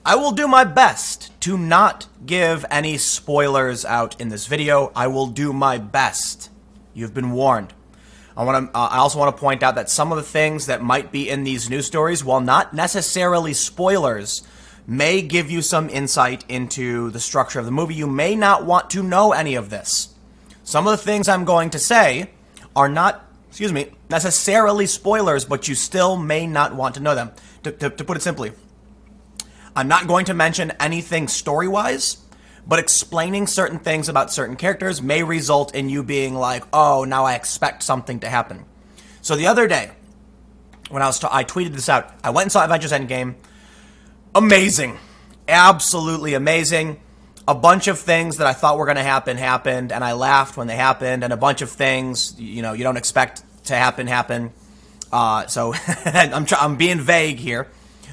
I will do my best to not give any spoilers out in this video. I will do my best. You've been warned. I also want to point out that some of the things that might be in these news stories, while not necessarily spoilers, may give you some insight into the structure of the movie. You may not want to know any of this. Some of the things I'm going to say are not, necessarily spoilers, but you still may not want to know them. To put it simply, I'm not going to mention anything story-wise, but explaining certain things about certain characters may result in you being like, oh, now I expect something to happen. So the other day, when I tweeted this out, I went and saw Avengers Endgame. Amazing. Absolutely amazing. A bunch of things that I thought were going to happen happened, and I laughed when they happened, and a bunch of things, you don't expect to happen. So I'm being vague here.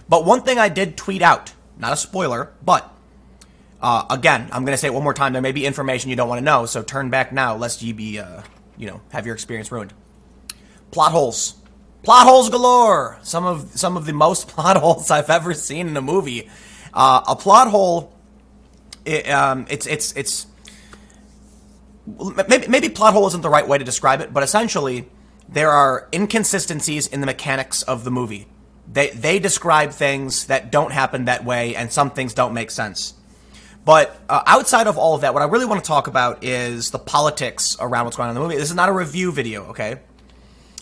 But one thing I did tweet out, not a spoiler, but again, I'm going to say it one more time. There may be information you don't want to know, so turn back now, lest you be, have your experience ruined. Plot holes. Plot holes galore! Some of the most plot holes I've ever seen in a movie. A plot hole, it's maybe plot hole isn't the right way to describe it, but essentially, there are inconsistencies in the mechanics of the movie. They describe things that don't happen that way, and some things don't make sense. But outside of all of that, what I really want to talk about is the politics around what's going on in the movie. This is not a review video, okay?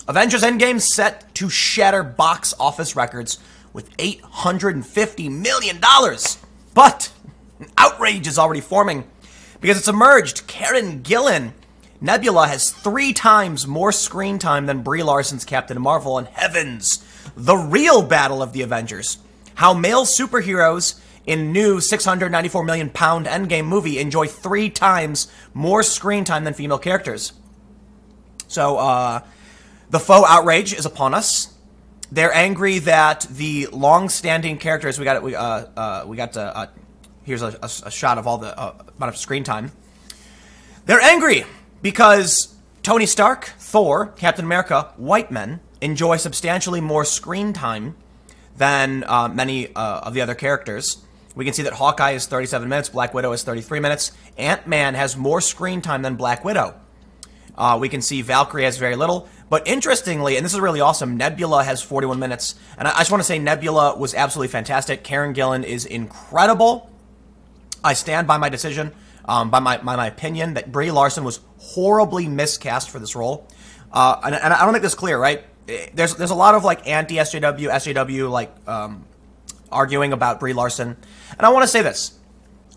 Avengers Endgame set to shatter box office records with $850 million. But outrage is already forming because it's emerged. Karen Gillan, Nebula, has 3 times more screen time than Brie Larson's Captain Marvel. And heavens, the real battle of the Avengers. How male superheroes in new £694 million Endgame movie enjoy 3 times more screen time than female characters. So, the faux outrage is upon us. They're angry that the long-standing characters here's a shot of all the amount of screen time. They're angry because Tony Stark, Thor, Captain America, white men enjoy substantially more screen time than many of the other characters. We can see that Hawkeye is 37 minutes, Black Widow is 33 minutes. Ant-Man has more screen time than Black Widow. We can see Valkyrie has very little. But interestingly, and this is really awesome, Nebula has 41 minutes. And I just want to say Nebula was absolutely fantastic. Karen Gillan is incredible. I stand by my decision, by my opinion, that Brie Larson was horribly miscast for this role. And I don't think this is clear, right? There's a lot of like anti-SJW, SJW like arguing about Brie Larson. And I want to say this.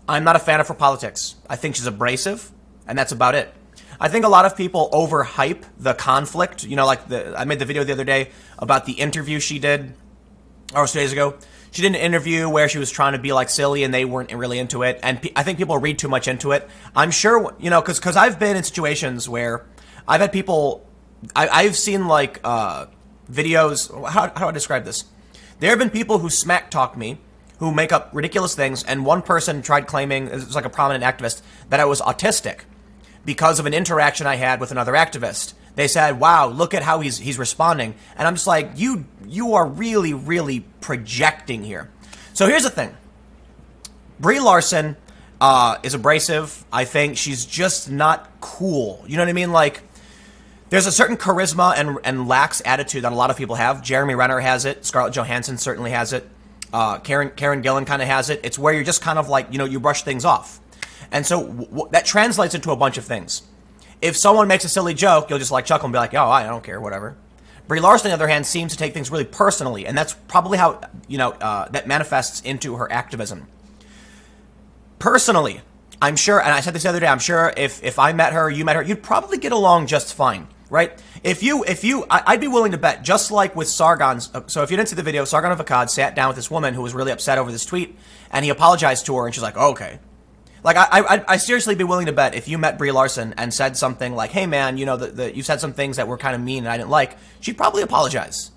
I'm not a fan of her politics. I think she's abrasive, and that's about it. I think a lot of people overhype the conflict. I made the video the other day about the interview she did, or 2 days ago. She did an interview where she was trying to be like silly and they weren't really into it. And I think people read too much into it. I'm sure, because I've been in situations where I've had people, I've seen like videos, how do I describe this? There have been people who smack talk me, who make up ridiculous things, and one person tried claiming, it was like a prominent activist, that I was autistic because of an interaction I had with another activist. They said, wow, look at how he's responding. And I'm just like, you are really, really projecting here. So here's the thing. Brie Larson is abrasive. I think she's just not cool. You know what I mean? Like, there's a certain charisma and lax attitude that a lot of people have. Jeremy Renner has it. Scarlett Johansson certainly has it. Karen Gillan kind of has it. It's where you're just kind of like, you brush things off. And so that translates into a bunch of things. If someone makes a silly joke, you'll just like chuckle and be like, oh, I don't care, whatever. Brie Larson, on the other hand, seems to take things really personally, and that's probably how, that manifests into her activism. Personally, I'm sure, and I said this the other day, I'm sure if I met her, you met her, you'd probably get along just fine, right? I'd be willing to bet, just like with Sargon's, so if you didn't see the video, Sargon of Akkad sat down with this woman who was really upset over this tweet, and he apologized to her, and she's like, oh, okay. Like, I seriously be willing to bet if you met Brie Larson and said something like, hey, man, you said some things that were kind of mean and I didn't like, she'd probably apologize.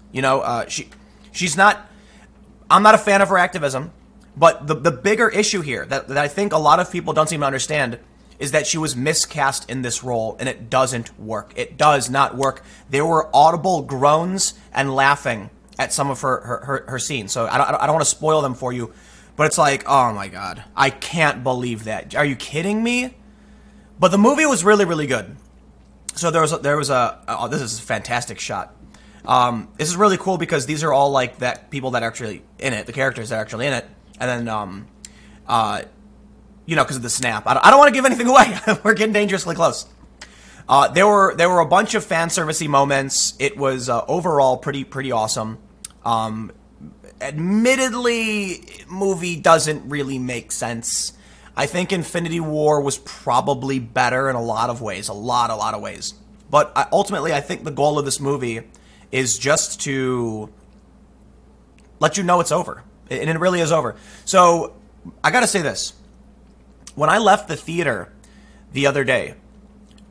She's not, I'm not a fan of her activism, but the bigger issue here that I think a lot of people don't seem to understand is that she was miscast in this role, and it doesn't work. It does not work. There were audible groans and laughing at some of her scenes, so I don't want to spoil them for you. But it's like, oh my god, I can't believe that. Are you kidding me? But the movie was really, really good. So there was a oh, this is a fantastic shot. This is really cool because these are all like that people that are actually in it, the characters that are actually in it, and then you know, because of the snap. I don't want to give anything away. We're getting dangerously close. There were a bunch of fan servicey moments. It was overall pretty awesome. Admittedly, movie doesn't really make sense. I think Infinity War was probably better in a lot of ways, a lot of ways. But ultimately, I think the goal of this movie is just to let you know it's over. And it really is over. So, I gotta say this. When I left the theater the other day,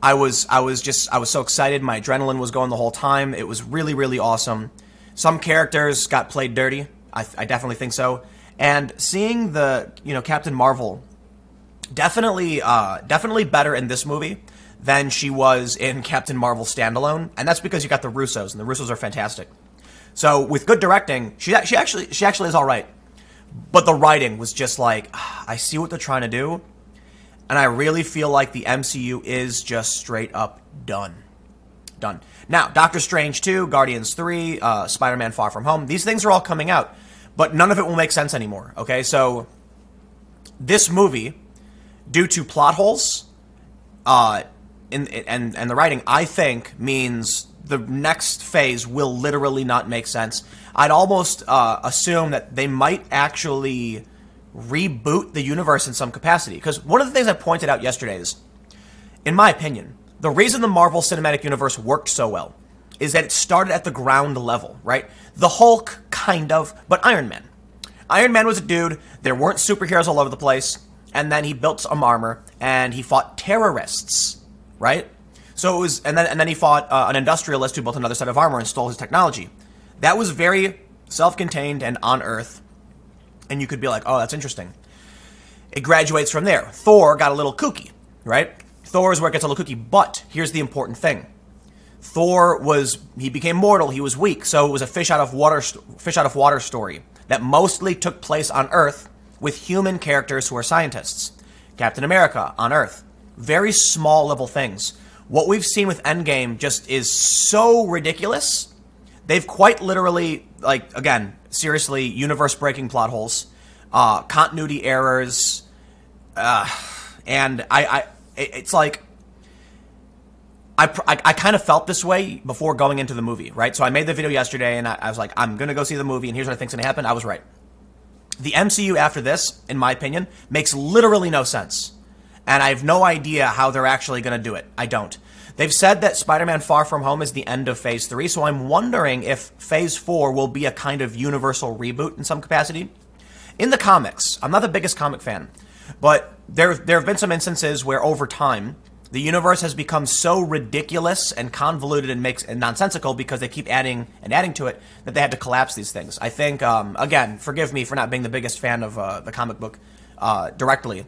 I was so excited. My adrenaline was going the whole time. It was really, really awesome. Some characters got played dirty. I definitely think so. And seeing the, you know, Captain Marvel definitely better in this movie than she was in Captain Marvel standalone, and that's because you got the Russos, and the Russos are fantastic. So with good directing, she actually is all right, but the writing was just like, I see what they're trying to do, and I really feel like the MCU is just straight up done. Now, Doctor Strange 2, Guardians 3, Spider-Man Far From Home, these things are all coming out, but none of it will make sense anymore. Okay, so this movie, due to plot holes, and the writing, I think means the next phase will literally not make sense. I'd almost assume that they might actually reboot the universe in some capacity. Because one of the things I pointed out yesterday is, in my opinion, the reason the Marvel Cinematic Universe worked so well is that it started at the ground level, right? The Hulk, kind of, but Iron Man. Iron Man was a dude, there weren't superheroes all over the place, and then he built some armor, and he fought terrorists, right? So it was, and then he fought an industrialist who built another set of armor and stole his technology. That was very self-contained and on Earth, and you could be like, oh, that's interesting. It graduates from there. Thor got a little kooky, right? Thor is where it gets a little kooky, but here's the important thing. He became mortal, he was weak, so it was a fish out of water story that mostly took place on Earth with human characters who are scientists. Captain America on Earth. Very small level things. What we've seen with Endgame just is so ridiculous. They've quite literally, like, again, seriously, universe-breaking plot holes, continuity errors, and it's like, I kind of felt this way before going into the movie, right? So I made the video yesterday, and I was like, I'm going to go see the movie, and here's what I think's going to happen. I was right. The MCU after this, in my opinion, makes literally no sense. And I have no idea how they're actually going to do it. I don't. They've said that Spider-Man Far From Home is the end of Phase 3, so I'm wondering if Phase 4 will be a kind of universal reboot in some capacity. In the comics, I'm not the biggest comic fan, but there have been some instances where over time, the universe has become so ridiculous and convoluted and nonsensical because they keep adding and adding to it that they had to collapse these things. I think, again, forgive me for not being the biggest fan of the comic book directly,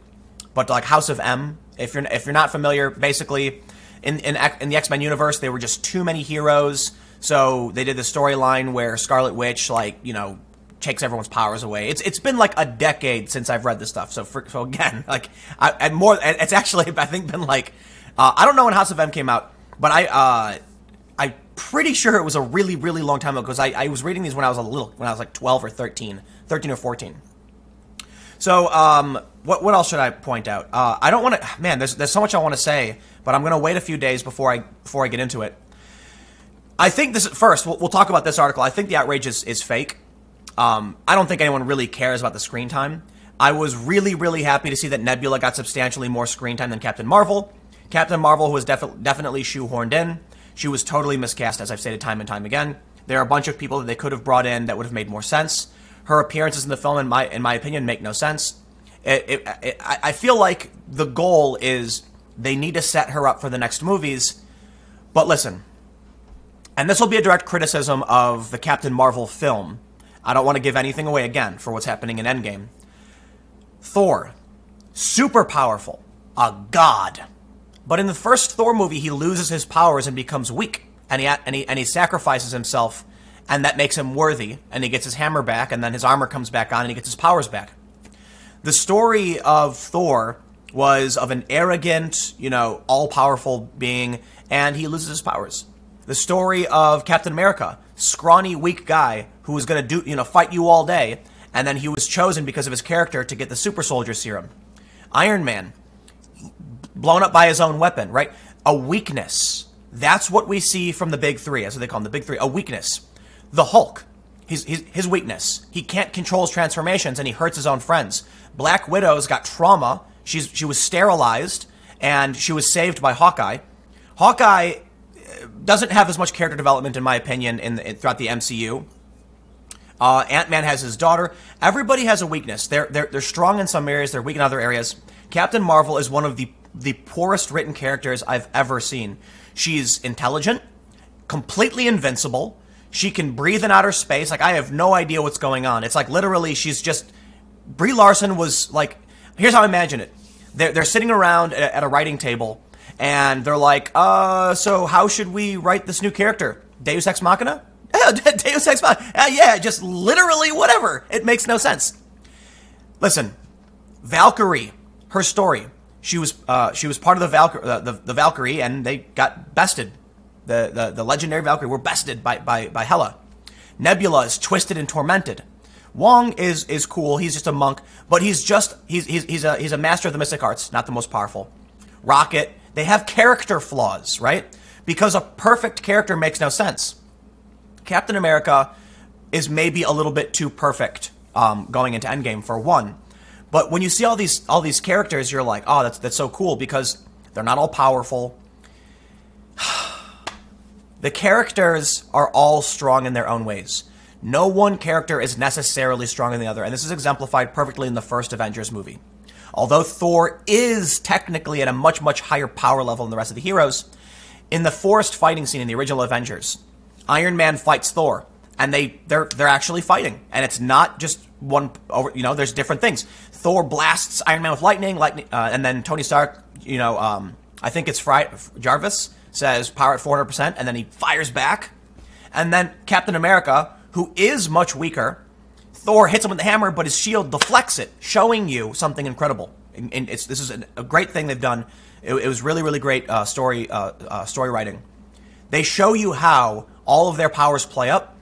but like House of M, if you're not familiar, basically in the X-Men universe, there were just too many heroes, so they did the storyline where Scarlet Witch, like, you know, takes everyone's powers away. It's been like a decade since I've read this stuff, so again, like, it's actually, I think, been like, I don't know when House of M came out, but I'm pretty sure it was a really, really long time ago, because I was reading these when I was like 12 or 13 or 14. So, what else should I point out? I don't want to, man, there's so much I want to say, but I'm going to wait a few days before I get into it. I think first, we'll talk about this article. I think the outrage is fake. I don't think anyone really cares about the screen time. I was really, really happy to see that Nebula got substantially more screen time than Captain Marvel. Captain Marvel was definitely shoehorned in. She was totally miscast, as I've stated time and time again. There are a bunch of people that they could have brought in that would have made more sense. Her appearances in the film, in my opinion, make no sense. I feel like the goal is they need to set her up for the next movies. But listen, and this will be a direct criticism of the Captain Marvel film. I don't want to give anything away again for what's happening in Endgame. Thor, super powerful, a god. But in the first Thor movie, he loses his powers and becomes weak, and he sacrifices himself, and that makes him worthy, and he gets his hammer back, and then his armor comes back on, and he gets his powers back. The story of Thor was of an arrogant, all-powerful being, and he loses his powers. The story of Captain America, scrawny, weak guy who was going to fight you all day, and then he was chosen because of his character to get the super soldier serum. Iron Man, blown up by his own weapon, right? A weakness. That's what we see from the big three. That's what they call them, the big three. A weakness. The Hulk, his weakness. He can't control his transformations, and he hurts his own friends. Black Widow's got trauma. She was sterilized, and she was saved by Hawkeye. Hawkeye doesn't have as much character development, in my opinion, throughout the MCU. Ant-Man has his daughter. Everybody has a weakness. They're strong in some areas. They're weak in other areas. Captain Marvel is one of the poorest written characters I've ever seen. She's intelligent, completely invincible. She can breathe in outer space. Like, I have no idea what's going on. It's like literally she's just... Brie Larson was like... Here's how I imagine it. They're sitting around at a writing table, and they're like, so how should we write this new character? Deus Ex Machina? Deus Ex Machina. Yeah, just literally whatever. It makes no sense. Listen, Valkyrie, her story. She was part of the Valkyrie, and they got bested. The legendary Valkyrie were bested by Hela. Nebula is twisted and tormented. Wong is cool. He's just a monk, but he's a master of the mystic arts, not the most powerful. Rocket, they have character flaws, right? Because a perfect character makes no sense. Captain America is maybe a little bit too perfect going into Endgame for one. But when you see all these characters, you're like, oh, that's so cool because they're not all powerful. The characters are all strong in their own ways. No one character is necessarily stronger than the other, and this is exemplified perfectly in the first Avengers movie. Although Thor is technically at a much, much higher power level than the rest of the heroes, in the forest fighting scene in the original Avengers, Iron Man fights Thor, and they're actually fighting, and it's not just one over. There's different things. Thor blasts Iron Man with lightning, and then Tony Stark, I think it's Jarvis says power at 400%, and then he fires back, and then Captain America, who is much weaker, Thor hits him with the hammer, but his shield deflects it, showing you something incredible. And this is a great thing they've done. It was really, really great story writing. They show you how all of their powers play up.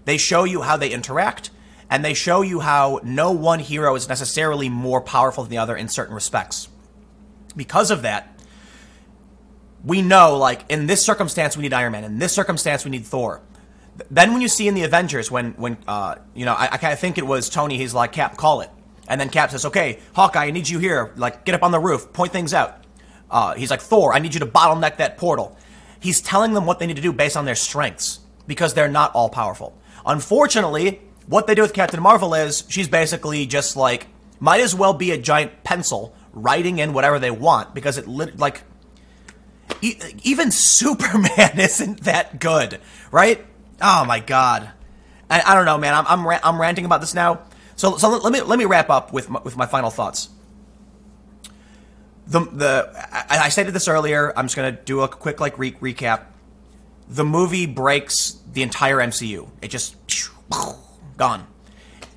They show you how they interact, and they show you how no one hero is necessarily more powerful than the other in certain respects. Because of that, we know, like, in this circumstance we need Iron Man, in this circumstance we need Thor. Then when you see in the Avengers, I think it was Tony, he's like, Cap, call it. And then Cap says, okay, Hawkeye, I need you here. Like, get up on the roof, point things out. He's like, Thor, I need you to bottleneck that portal. He's telling them what they need to do based on their strengths, because they're not all powerful. Unfortunately, what they do with Captain Marvel is, she's basically just like, might as well be a giant pencil writing in whatever they want, because even Superman isn't that good, right? Oh my God, I don't know, man. I'm ranting about this now. So let me wrap up with my final thoughts. I stated this earlier. I'm just gonna do a quick recap. The movie breaks the entire MCU. It just gone.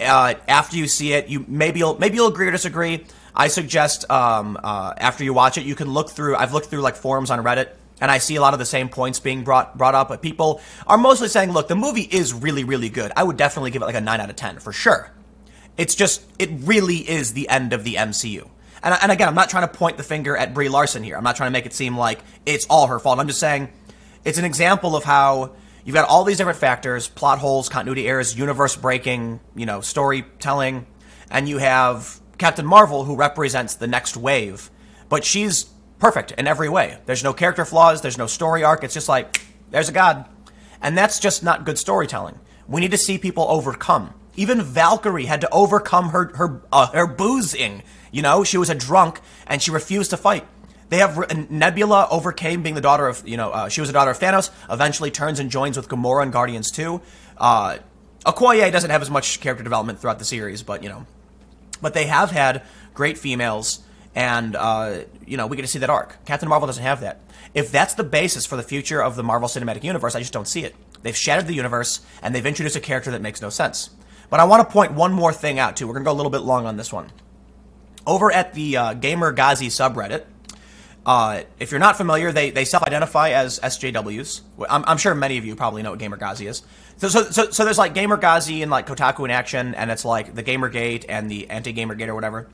After you see it, maybe you'll agree or disagree. I suggest after you watch it, you can look through. I've looked through like forums on Reddit, and I see a lot of the same points being brought up. But people are mostly saying, look, the movie is really, really good. I would definitely give it like a 9 out of 10 for sure. It's just, it really is the end of the MCU. And again, I'm not trying to point the finger at Brie Larson here. I'm not trying to make it seem like it's all her fault. I'm just saying it's an example of how you've got all these different factors: plot holes, continuity errors, universe breaking, storytelling, and you have Captain Marvel, who represents the next wave, but she's perfect in every way. There's no character flaws, there's no story arc. It's just like, there's a god. And that's just not good storytelling. We need to see people overcome. Even Valkyrie had to overcome her boozing. She was a drunk and she refused to fight. They have Nebula overcame being the daughter of, she was a daughter of Thanos, eventually turns and joins with Gamora and Guardians 2. Okoye doesn't have as much character development throughout the series, but they have had great females, and, we get to see that arc. Captain Marvel doesn't have that. If that's the basis for the future of the Marvel Cinematic Universe, I just don't see it. They've shattered the universe, and they've introduced a character that makes no sense. But I want to point one more thing out, too. We're going to go a little bit long on this one. Over at the Gamer Ghazi subreddit, if you're not familiar, they self-identify as SJWs. I'm sure many of you probably know what Gamer Ghazi is. So there's like Gamer Ghazi and like Kotaku in action, and it's like the Gamergate and the Anti-Gamergate or whatever.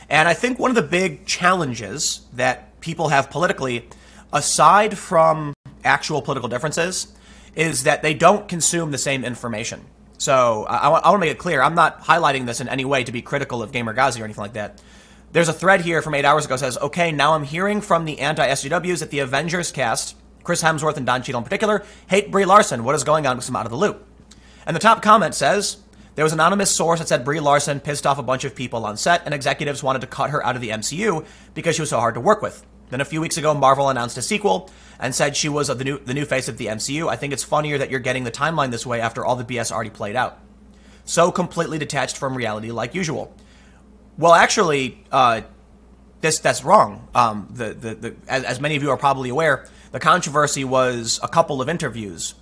And I think one of the big challenges that people have politically, aside from actual political differences, is that they don't consume the same information. So I want to make it clear, I'm not highlighting this in any way to be critical of Gamer Ghazi or anything like that. There's a thread here from 8 hours ago that says, okay, now I'm hearing from the anti-SJWs that the Avengers cast, Chris Hemsworth and Don Cheadle in particular, hate Brie Larson. What is going on? Because I'm out of the loop. And the top comment says, there was an anonymous source that said Brie Larson pissed off a bunch of people on set and executives wanted to cut her out of the MCU because she was so hard to work with. Then a few weeks ago, Marvel announced a sequel and said she was the new face of the MCU. I think it's funnier that you're getting the timeline this way after all the BS already played out. So completely detached from reality like usual. Well, actually, that's wrong. As many of you are probably aware, the controversy was a couple of interviews.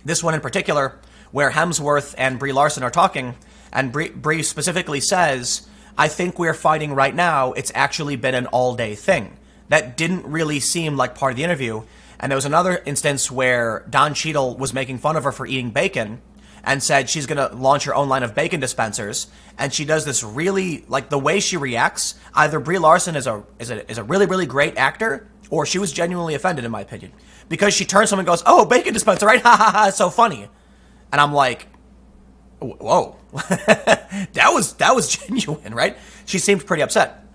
This one in particular, where Hemsworth and Brie Larson are talking, and Brie specifically says, I think we're fighting right now. It's actually been an all-day thing. That didn't really seem like part of the interview. And there was another instance where Don Cheadle was making fun of her for eating bacon and said she's going to launch her own line of bacon dispensers. And she does this really, like, the way she reacts, either Brie Larson is a really, really great actor, or she was genuinely offended, in my opinion. Because she turns to him and goes, oh, bacon dispenser, right? Ha ha ha, it's so funny. And I'm like, whoa, that was genuine, right? She seemed pretty upset.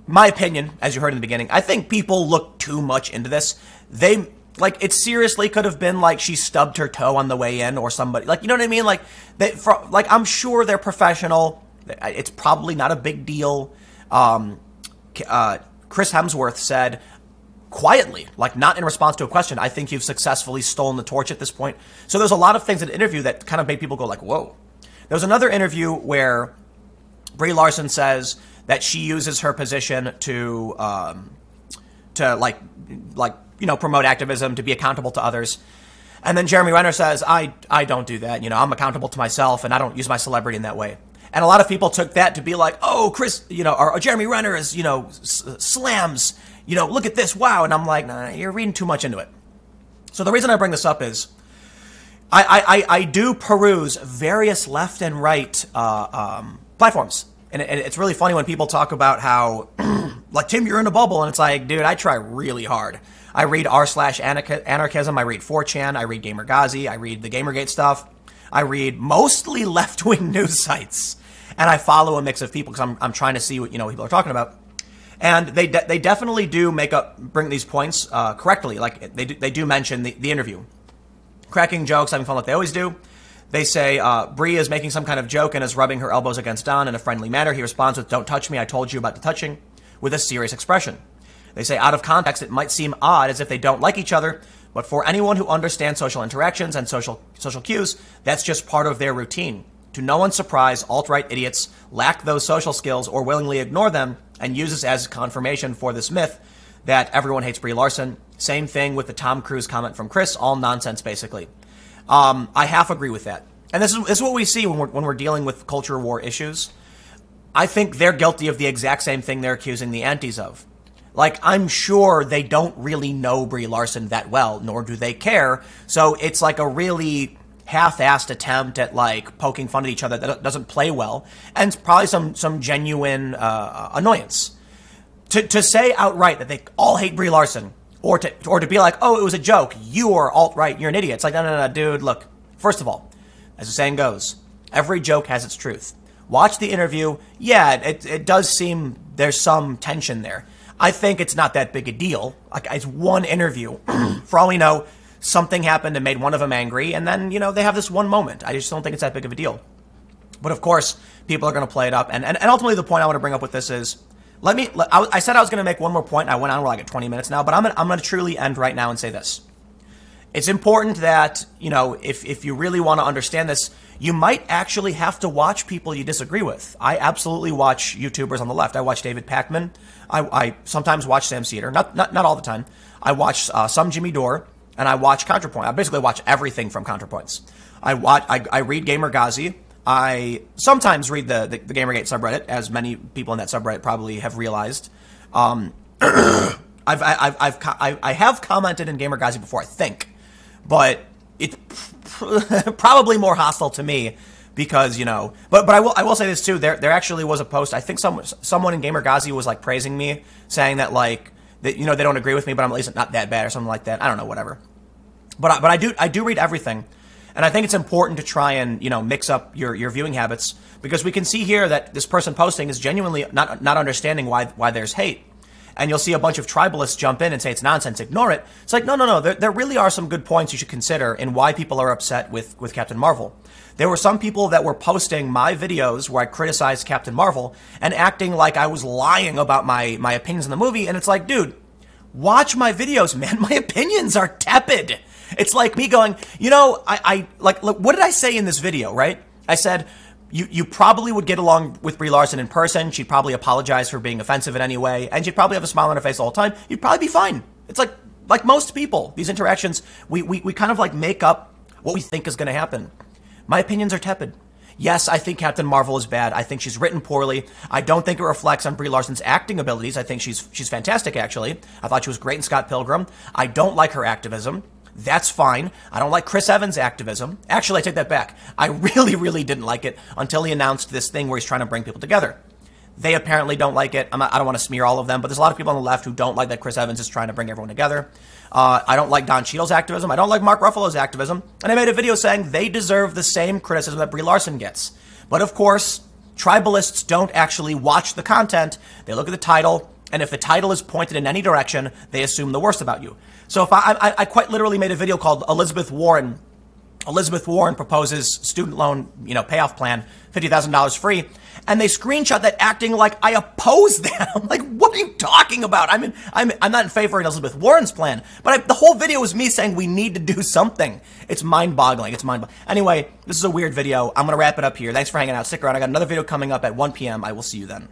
My opinion, as you heard in the beginning, I think people look too much into this. It seriously could have been like she stubbed her toe on the way in or somebody, like, you know what I mean? I'm sure they're professional. It's probably not a big deal. Chris Hemsworth said quietly, like not in response to a question, I think you've successfully stolen the torch at this point. So there's a lot of things in the interview that kind of made people go like, whoa. There was another interview where Brie Larson says that she uses her position to promote activism, to be accountable to others. And then Jeremy Renner says, I don't do that. I'm accountable to myself and I don't use my celebrity in that way. And a lot of people took that to be like, oh, Chris, or Jeremy Renner is, slams, look at this, wow. And I'm like, nah, you're reading too much into it. So the reason I bring this up is I do peruse various left and right platforms. And it's really funny when people talk about how, like, Tim, you're in a bubble. And it's like, dude, I try really hard. I read r/anarchism. I read 4chan. I read Gamer Ghazi. I read the Gamergate stuff. I read mostly left-wing news sites. And I follow a mix of people because I'm trying to see what, people are talking about. And they definitely do bring these points correctly. Like, they do mention the interview. Cracking jokes, having fun like they always do. They say, Brie is making some kind of joke and is rubbing her elbows against Don in a friendly manner. He responds with, don't touch me, I told you about the touching, with a serious expression. They say, out of context, it might seem odd as if they don't like each other, but for anyone who understands social interactions and social cues, that's just part of their routine. To no one's surprise, alt-right idiots lack those social skills or willingly ignore them and use this as confirmation for this myth that everyone hates Brie Larson. Same thing with the Tom Cruise comment from Chris, all nonsense, basically. I half agree with that. And this is what we see when we're dealing with culture war issues. I think they're guilty of the exact same thing they're accusing the antis of. Like, I'm sure they don't really know Brie Larson that well, nor do they care. So it's like a really half-assed attempt at, like, poking fun at each other that doesn't play well. And it's probably some genuine annoyance. To say outright that they all hate Brie Larson, or to be like, oh, it was a joke, you are alt-right, you're an idiot. It's like, no, dude, look, first of all, as the saying goes, every joke has its truth. Watch the interview. Yeah, it does seem there's some tension there. I think it's not that big a deal. Like, it's one interview. For all we know, something happened and made one of them angry, and then, they have this one moment. I just don't think it's that big of a deal. But of course, people are going to play it up. And ultimately, the point I want to bring up with this is, I said I was going to make one more point, and I went on for like at 20 minutes now, but I'm going to truly end right now and say this. It's important that, if you really want to understand this, you might actually have to watch people you disagree with. I absolutely watch YouTubers on the left. I watch David Pakman. I sometimes watch Sam Cedar. Not all the time. I watch some Jimmy Dore, and I watch ContraPoint. I basically watch everything from ContraPoints. I read Gamer Ghazi. I sometimes read the Gamergate subreddit, as many people in that subreddit probably have realized. I have commented in Gamergazi before, I think, but it's probably more hostile to me because, you know, but I will say this too. There actually was a post. I think someone in Gamergazi was like praising me, saying that like that, you know, they don't agree with me, but I'm at least not that bad or something like that. I don't know, whatever. But I do read everything. And I think it's important to try and, you know, mix up your viewing habits, because we can see here that this person posting is genuinely not understanding why there's hate. And you'll see a bunch of tribalists jump in and say it's nonsense, ignore it. It's like, no. There really are some good points you should consider in why people are upset with Captain Marvel. There were some people that were posting my videos where I criticized Captain Marvel and acting like I was lying about my opinions in the movie. And it's like, dude, watch my videos, man. My opinions are tepid. It's like me going, you know, I like, look, what did I say in this video, right? I said, you probably would get along with Brie Larson in person. She'd probably apologize for being offensive in any way, and she'd probably have a smile on her face the whole time. You'd probably be fine. It's like most people, these interactions, we kind of like make up what we think is going to happen. My opinions are tepid. Yes, I think Captain Marvel is bad. I think she's written poorly. I don't think it reflects on Brie Larson's acting abilities. I think she's fantastic, actually. I thought she was great in Scott Pilgrim. I don't like her activism. That's fine. I don't like Chris Evans' activism. Actually, I take that back. I really didn't like it until he announced this thing where he's trying to bring people together. They apparently don't like it. I don't want to smear all of them, but there's a lot of people on the left who don't like that Chris Evans is trying to bring everyone together. I don't like Don Cheadle's activism. I don't like Mark Ruffalo's activism. And I made a video saying they deserve the same criticism that Brie Larson gets. But of course, tribalists don't actually watch the content. They look at the title, and if the title is pointed in any direction, they assume the worst about you. So if I quite literally made a video called Elizabeth Warren proposes student loan, you know, payoff plan, $50,000 free, and they screenshot that acting like I oppose that. I'm like, what are you talking about? I'm not in favor of Elizabeth Warren's plan, but the whole video was me saying we need to do something. It's mind-boggling. Anyway, this is a weird video. I'm gonna wrap it up here. Thanks for hanging out. Stick around. I got another video coming up at 1 p.m. I will see you then.